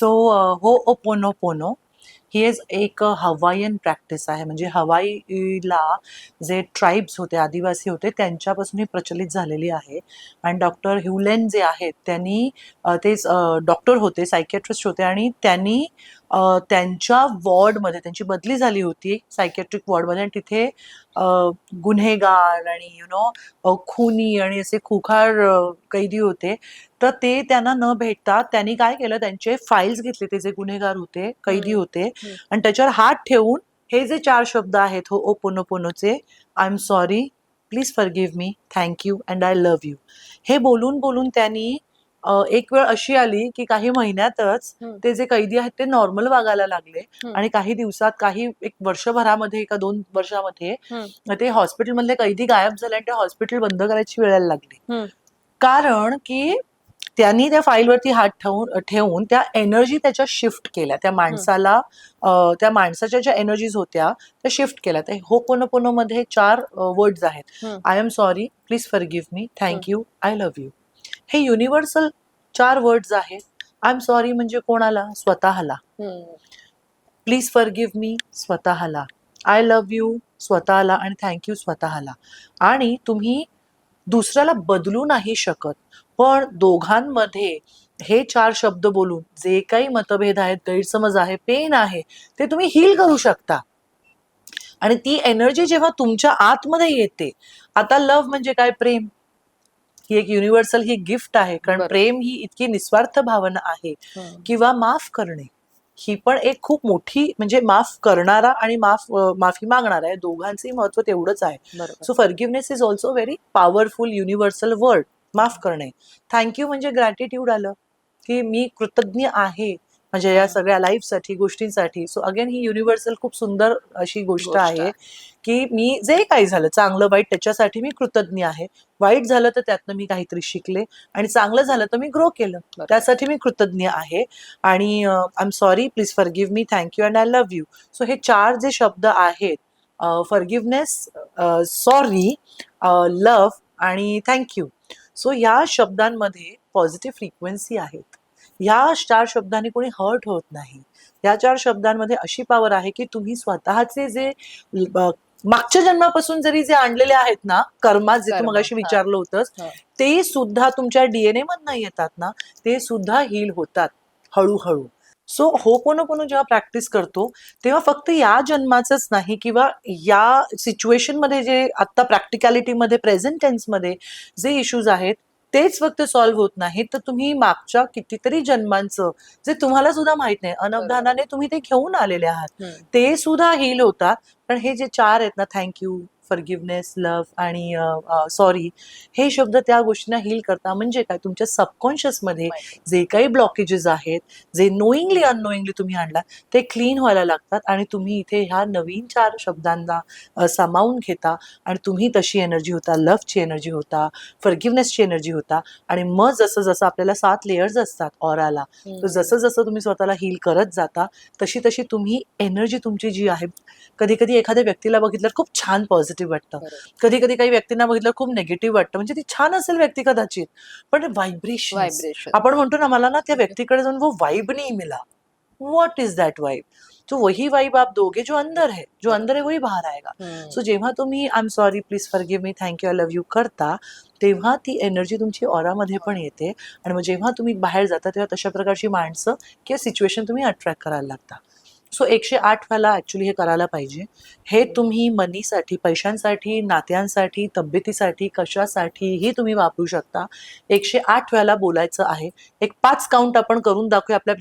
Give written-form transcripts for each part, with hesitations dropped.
हो ओपोनोपोनो ही एक Hawaiian practice आहे. म्हणजे हवाईला जे ट्राईब्स होते, आदिवासी होते, त्यांच्यापासून ही प्रचलित झालेली आहे. आणि डॉक्टर ह्युलेन जे आहेत त्यांनी ते डॉक्टर होते, सायकियाट्रिस्ट होते आणि त्यांनी त्यांच्या वॉर्डमध्ये त्यांची बदली झाली होती सायकियाट्रिक वॉर्डमध्ये आणि तिथे गुन्हेगार आणि खुनी आणि असे खुखार कैदी होते. तर ते त्यांना न भेटता त्यांनी काय केलं, त्यांचे फाईल्स घेतले, ते जे गुन्हेगार होते, कैदी होते, आणि त्याच्यावर हात ठेवून हे जे 4 शब्द आहेत हो ओपोनोपोनोचे, I am sorry, please forgive me, thank you and I love you, हे बोलून बोलून त्यांनी एक वेळ अशी आली की काही महिन्यातच ते जे कैदी आहेत ते नॉर्मल वागायला लागले आणि काही दिवसात, काही एक वर्षभरामध्ये का 2 वर्षामध्ये ते हॉस्पिटलमधले कैदी गायब झाले आणि ते हॉस्पिटल बंद करायची वेळ यायला लागली. कारण की त्यांनी त्या फाईलवरती हात ठेवून त्या एनर्जी त्याच्या शिफ्ट केल्या, त्या माणसाला त्या माणसाच्या ज्या एनर्जीज होत्या त्या शिफ्ट केल्या. तर होपोनोपोनो मध्ये 4 वर्ड्स आहेत. I am sorry, please forgive me, thank you, I love you. हे युनिव्हर्सल 4 वर्ड्स आहेत. आय एम सॉरी म्हणजे कोणाला? स्वतःला. प्लीज फॉरगिव्ह मी स्वतःला. आय लव्ह यू स्वतःला आणि थँक्यू स्वतःला. आणि तुम्ही दुसऱ्याला बदलू नाही शकत, पण दोघांमध्ये हे 4 शब्द बोलून जे काही मतभेद आहेत, गैरसमज आहे, पेन आहे, ते तुम्ही हील करू शकता. आणि ती एनर्जी जेव्हा तुमच्या आतमध्ये येते, आता लव्ह म्हणजे काय? प्रेम. ही एक युनिव्हर्सल ही गिफ्ट आहे, कारण प्रेम ही इतकी निस्वार्थ भावना आहे. किंवा माफ करणे ही पण एक खूप मोठी, म्हणजे माफ करणारा आणि माफी मागणारा आहे, दोघांचंही महत्व तेवढंच आहे. So forgiveness is also very powerful universal word. माफ करणे. थँक्यू म्हणजे ग्रॅटिट्यूड आलं, की मी कृतज्ञ आहे म्हणजे या सगळ्या लाईफसाठी, गोष्टींसाठी. सो अगेन ही युनिव्हर्सल खूप सुंदर अशी गोष्ट आहे की मी जे काही झालं, चांगलं वाईट, त्याच्यासाठी मी कृतज्ञ आहे. वाईट झालं तर त्यातनं मी काहीतरी शिकले, आणि चांगलं झालं तर मी ग्रो केलं, त्यासाठी मी कृतज्ञ आहे. आणि I am sorry, please forgive me, thank you and I love you. So हे 4 जे शब्द आहेत, फॉरगिव्हनेस, सॉरी, लव्ह आणि थँक्यू. सो या शब्दांमध्ये पॉझिटिव्ह फ्रिक्वेन्सी आहेत. या 4 शब्दांनी कोणी हर्ट होत नाही. या 4 शब्दांमध्ये अशी पॉवर आहे की तुम्ही स्वतःचे जे मागच्या जन्मापासून जरी जे आणलेले आहेत ना कर्मा, जे तू मगाशी विचारलं होतंस, ते सुद्धा तुमच्या डीएनए मधनं येतात ना, ते सुद्धा हील होतात हळूहळू. सो होपोनोपोनो जेव्हा प्रॅक्टिस करतो तेव्हा फक्त या जन्माचंच नाही, किंवा या सिच्युएशन मध्ये जे आता प्रॅक्टिकॅलिटीमध्ये, प्रेझेंट टेन्समध्ये जे इश्यूज आहेत तेच फक्त सॉल्व्ह होत नाहीत, तर तुम्ही मागच्या कितीतरी जन्मांचं जे तुम्हाला सुद्धा माहित नाही, अनवधानाने तुम्ही ते घेऊन आलेले आहात, ते सुद्धा हील होतात. पण हे जे 4 आहेत ना, थँक्यू, फॉरगिव्हनेस, लव्ह आणि सॉरी, हे शब्द त्या गोष्टींना हील करतात. म्हणजे काय? तुमच्या सबकॉन्शियस मध्ये जे काही ब्लॉकेजेस आहेत, जे नोईंगली अननोईंगली तुम्ही आणला, ते क्लीन व्हायला लागतात आणि तुम्ही इथे ह्या नवीन 4 शब्दांना सामावून घेता आणि तुम्ही तशी एनर्जी होता, लव्हची एनर्जी होता, फॉरगिव्हनेसची एनर्जी होता. आणि मग जसं जसं आपल्याला 7 लेयर्स असतात ऑराला, तर जसं जसं तुम्ही स्वतःला हील करत जाता, तशी तशी तुम्ही एनर्जी तुमची जी आहे, कधी कधी एखाद्या व्यक्तीला बघितलं खूप छान पॉझिटिव्ह वाटतं, कधी कधी काही व्यक्तींना बघितलं खूप निगेटिव्ह वाटतं. म्हणजे ती छान असेल व्यक्ती कदाचित, पण व्हायब्रेशन, आपण म्हणतो ना, मला ना त्या व्यक्तीकडे जाऊन वो वाइब नहीं मिला. What is that vibe? तो वही वाइब आप दोगे जो अंदर है, जो अंदर है वही बाहर आएगा. सो जेव्हा तुम्ही I am sorry, please forgive me, thank you, I love you करता, तेव्हा ती एनर्जी तुमची ऑरामध्ये पण येते. आणि मग जेव्हा तुम्ही बाहेर जाता तेव्हा तशा प्रकारची माणसं किंवा सिच्युएशन तुम्ही अट्रॅक्ट करायला लागता. सो 108 वेळा ऍक्च्युली हे करायला पाहिजे. हे तुम्ही मनीसाठी, पैशांसाठी, नात्यांसाठी, तब्येतीसाठी, कशासाठीही तुम्ही वापरू शकता. 108 वेळा बोलायचं आहे. एक 5 काउंट आपण करून दाखवूया आपल्या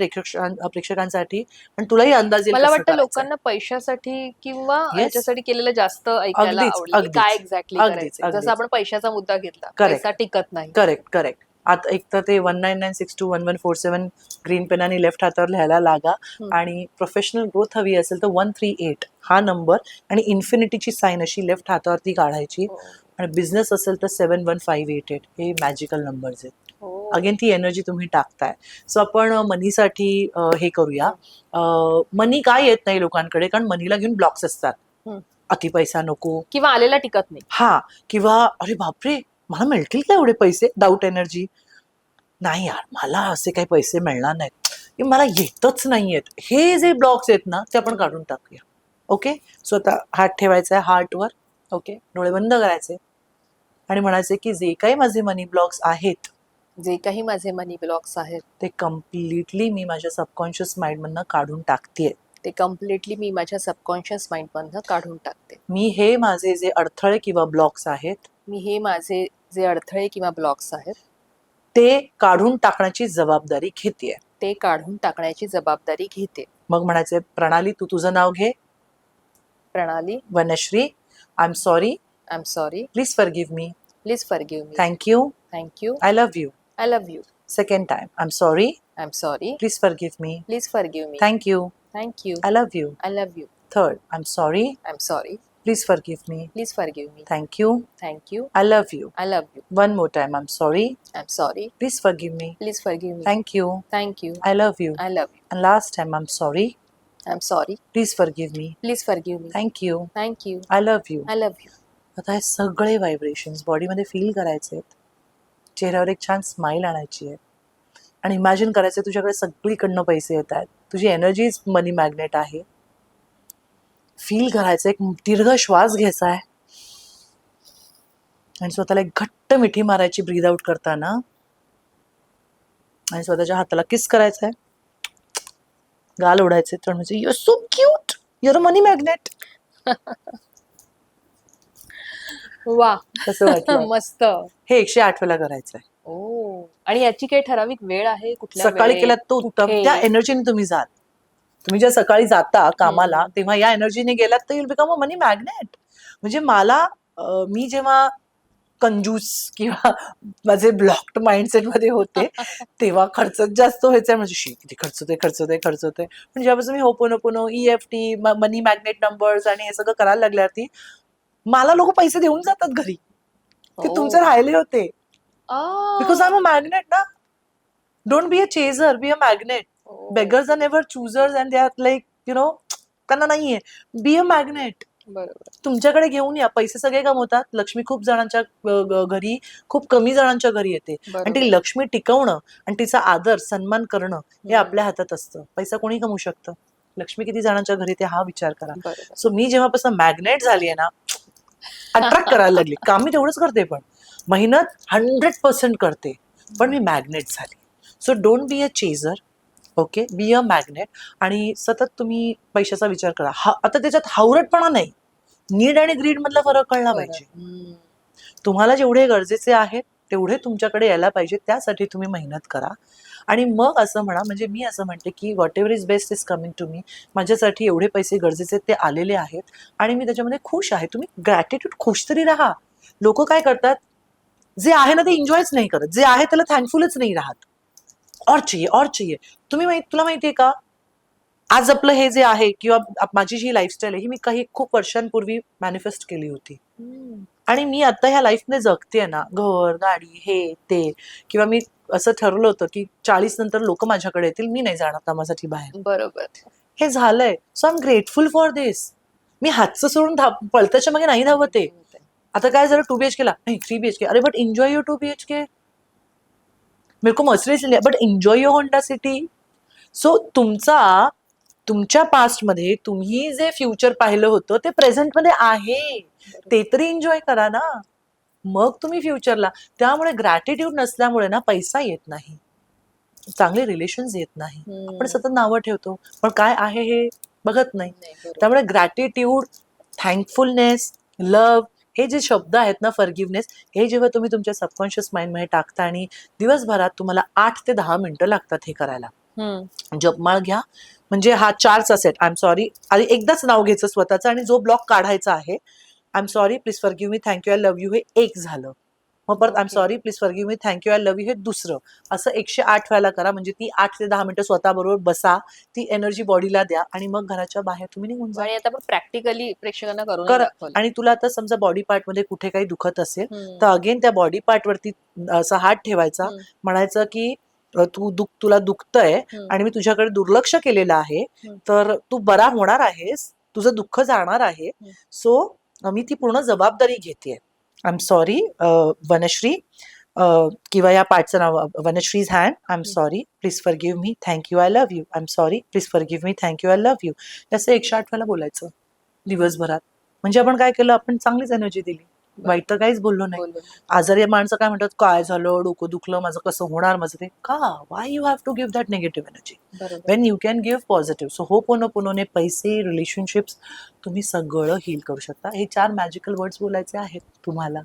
प्रेक्षकांसाठी, आणि तुलाही अंदाज येईल मला कसं वाटतं करायचंय. लोकांना पैशासाठी किंवा Yes. याच्यासाठी केलेलं जास्त ऐकायला अगदीच, आवडेल, की अगदीच, काय एक्झॅक्टली अगदीच, करायचं. अगदीच. जसं आपण पैशाचा मुद्दा घेतला, Correct. पैसा टिकत नाही. Correct, correct. आता एक तर ते 1996211147 ग्रीन पेनाने लेफ्ट हातावर लिहायला लागा. आणि प्रोफेशनल ग्रोथ हवी असेल तर 138 हा नंबर आणि इन्फिनिटीची साईन अशी लेफ्ट हातावरती काढायची. आणि बिझनेस असेल तर 71588 हे मॅजिकल नंबर्स आहेत. अगेन ती एनर्जी तुम्ही टाकताय. सो आपण मनीसाठी हे करूया. मनी काय येत नाही लोकांकडे, कारण मनीला घेऊन ब्लॉक्स असतात. अति पैसा नको, किंवा आलेला टिकत नाही. हा, किंवा अरे बापरे, मला मिळतील का एवढे पैसे, डाऊट एनर्जी, नाही यार मला असे काही पैसे मिळणार नाहीत, की मला येतच नाहीयेत, हे जे ब्लॉक्स आहेत ना ते आपण काढून टाकूया. ओके, सो आता हात ठेवायचा आहे हार्टवर. ओके, डोळे बंद करायचे आणि म्हणायचे की जे काही माझे मनी ब्लॉक्स आहेत जे काही माझे मनी ब्लॉक्स आहेत ते कम्प्लिटली मी माझ्या सबकॉन्शियस माइंडमधनं काढून टाकतेय. ते कम्प्लिटली मी माझ्या सबकॉन्शियस माइंड मधनं काढून टाकते. मी हे माझे जे अडथळे किंवा ब्लॉक्स आहेत मी हे माझे जे अडथळे किंवा ब्लॉक्स आहेत ते काढून टाकण्याची जबाबदारी घेतेय. ते काढून टाकण्याची जबाबदारी घेते. मग म्हणायचे प्रणाली तू तुझं नाव घे. प्रणाली, Vanashree, I am sorry, I am sorry, please forgive me, please forgive me, thank you, thank you, I love you. I love you. Second time, I am sorry, I am sorry, please forgive me, please forgive me, thank you, thank you, I love you. I love you. Third, I am sorry, I am sorry, please forgive me, please forgive me, thank you, thank you, I love you. I love you. One more time, I'm sorry, I am sorry, please forgive me, please forgive me, thank you, thank you, I love you. I love you. And last time, I'm sorry, I am sorry, please forgive me, please forgive me, thank you, thank you, I love you. I love you. आता हे सगळे vibrations बॉडीमध्ये feel करायचे आहेत. चेहऱ्यावर एक छान smile आणायची आहे आणि इमॅजिन करायचं तुझ्याकडे सगळीकडनं पैसे येत आहेत. तुझी एनर्जीज मनी मॅग्नेट आहे. फील करायचं, एक दीर्घ श्वास घ्यायचा आहे आणि स्वतःला एक घट्ट मिठी मारायची ब्रीद आउट करताना आणि स्वतःच्या हाताला किस करायचं आहे. गाल ओढायचे तर म्हणजे your so cute, your money magnet. वा. कसं वाटलं? मस्त. हे 108 वेळा करायचं आहे. ओ, आणि याची काही ठराविक वेळ आहे? कुठल्या सकाळी वेळेत? केलात तो उत्तम. कुठे? त्या एनर्जीने तुम्ही जाल. तुम्ही जेव्हा सकाळी जाता कामाला तेव्हा या एनर्जीने गेलात तर you'll become a money magnet. म्हणजे मला मी जेव्हा कंजूस किंवा माझे ब्लॉक्ड माइंडसेट मध्ये होते तेव्हा खर्चच जास्त व्हायचा. म्हणजे शी किती खर्च होते. पण जेव्हापासून मी होपोनोपोनो, EFT, मनी मॅग्नेट नंबर्स आणि हे सगळं करायला लागल्यावरती मला लोक पैसे देऊन जातात घरी की तुमचे राहिले होते. Because I am a magnet ना. Don't be a chaser, be a magnet. Beggars are never choosers and they are like त्यांना नाहीये. Be a magnet. बरोबर. तुमच्याकडे घेऊन या. पैसे सगळे कमवतात. लक्ष्मी खूप जणांच्या घरी, खूप कमी जणांच्या घरी येते आणि बरोबर. ती लक्ष्मी टिकवणं आणि तिचा आदर सन्मान करणं हे हम्म. आपल्या हातात असतं. पैसा कोणी कमवू शकतं. लक्ष्मी किती जणांच्या घरी ते हा विचार करा. बरोबर. सो मी जेव्हापासून मॅग्नेट झालीये ना, अट्रॅक्ट करायला लागली. काम मी तेवढंच करते पण मेहनत 100% करते पण मी मॅग्नेट झाली. So don't be a chaser. Okay, be a magnet. आणि सतत तुम्ही पैशाचा विचार करा. आता त्याच्यात हावरटपणा नाही, नीड आणि ग्रीड मधला फरक कळला पाहिजे. हम्म. तुम्हाला जेवढे गरजेचे आहेत तेवढे तुमच्याकडे यायला पाहिजे. त्यासाठी तुम्ही मेहनत करा आणि मग असं म्हणा. म्हणजे मी असं म्हणते की whatever is best is coming to me. माझ्यासाठी एवढे पैसे गरजेचे ते आलेले आहेत आणि मी त्याच्यामध्ये खुश आहे. तुम्ही ग्रॅटिट्यूड, खुश तरी राहा. लोक काय करतात, जे आहे ना ते एन्जॉयच नाही करत, जे आहे त्याला थँकफुलच नाही राहत. और चाहिए. तुला माहितीये का, आज आपलं हे जे आहे किंवा माझी जी लाईफस्टाईल आहे ही मी काही खूप वर्षांपूर्वी मॅनिफेस्ट केली होती हम्म. आणि मी आता ह्या लाईफने जगते ना, घर, गाडी, हे ते. किंवा मी असं ठरवलं होतं की 40 नंतर लोक माझ्याकडे येतील, मी नाही जाणार कामासाठी बाहेर. बरोबर. हे झालंय. So I am grateful for this. मी हातचं सोडून पळताच्या मागे नाही धावते. आता काय झालं, 2 BHK ला नाही, 3 BHK. अरे बट एन्जॉय योर 2 BHK. मेरे को मर्सिडीज नहीं, but enjoy your Honda city. So तुमच्या पास्ट मध्ये तुम्ही जे फ्युचर पाहिलं होतं ते प्रेझेंट मध्ये आहे, ते तरी एन्जॉय करा ना. मग तुम्ही फ्युचरला. त्यामुळे ग्रॅटिट्यूड नसल्यामुळे ना पैसा येत नाही, चांगले रिलेशन्स येत नाही. आपण सतत नावं ठेवतो पण काय आहे हे बघत नाही. त्यामुळे ग्रॅटिट्यूड, थँकफुलनेस, लव्ह हे जे शब्द आहेत ना, फॉरगिव्हनेस, हे जेव्हा तुम्ही तुमच्या सबकॉन्शियस माइंड मध्ये टाकता आणि दिवसभरात तुम्हाला 8 ते 10 मिनिटं लागतात हे करायला. जपमाळ घ्या. म्हणजे हा 4चा सेट. आय एम सॉरी, आधी एकदाच नाव घ्यायचं स्वतःचं आणि जो ब्लॉक काढायचा आहे, I am sorry, please forgive me, thank you, I love you, हे एक झालं. मग परत I am sorry, please forgive me, thank you, I love you, हे दुसरं. असं 108 वेळेला करा. म्हणजे ती 8 ते 10 मिनिटं स्वतःबरोबर बसा, ती एनर्जी बॉडीला द्या आणि मग घराच्या बाहेर तुम्ही निघून जा. आणि आता आपण प्रॅक्टिकली प्रेक्षकांना करून करा. दाखवलं. आणि तुला आता समजा बॉडी पार्ट मध्ये कुठे काही दुखत असेल तर अगेन त्या बॉडी पार्ट वरती असा हात ठेवायचा, म्हणायचं की तुला दुखतंय आणि मी तुझ्याकडे दुर्लक्ष केलेलं आहे, तर तू बरा होणार आहेस, तुझं दुःख जाणार आहे. सो मी ती पूर्ण जबाबदारी घेतेय. आय एम सॉरी वनश्री, किंवा या पार्टचं नाव वनश्रीज hand, I am sorry, please forgive me, thank you, I love you, I am sorry, please forgive me, thank you, I love you. असं 108 वेळा बोलायचं दिवसभरात. म्हणजे आपण काय केलं, आपण चांगलीच एनर्जी दिली, वाईट तर काहीच बोललो नाही. बोललो. आजारी माणसं काय म्हणतात, काय झालं, डोकं दुखलं, माझं कसं होणार, माझं ते का, why you have to give that negative energy बरोबर. When you can give positive. So होपोनोपोनोने पैसे, रिलेशनशिप्स, तुम्ही सगळं हील करू शकता. हे 4 मॅजिकल वर्ड्स बोलायचे आहेत तुम्हाला.